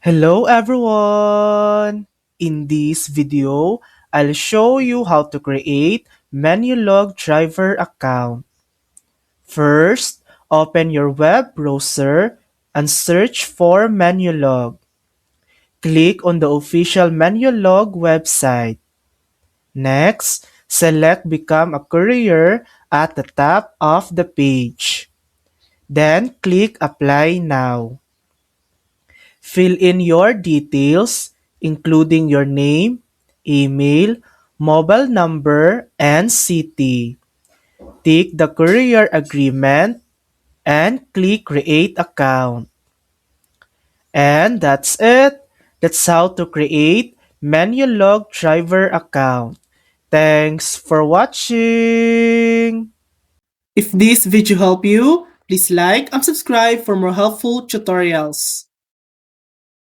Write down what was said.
Hello everyone! In this video, I'll show you how to create Menulog driver account. First, open your web browser and search for Menulog. Click on the official Menulog website. Next, select Become a Courier at the top of the page. Then click Apply Now. Fill in your details, including your name, email, mobile number, and city. Tick the courier agreement and click Create Account. And that's it. That's how to create Menulog driver account. Thanks for watching. If this video helped you, please like and subscribe for more helpful tutorials.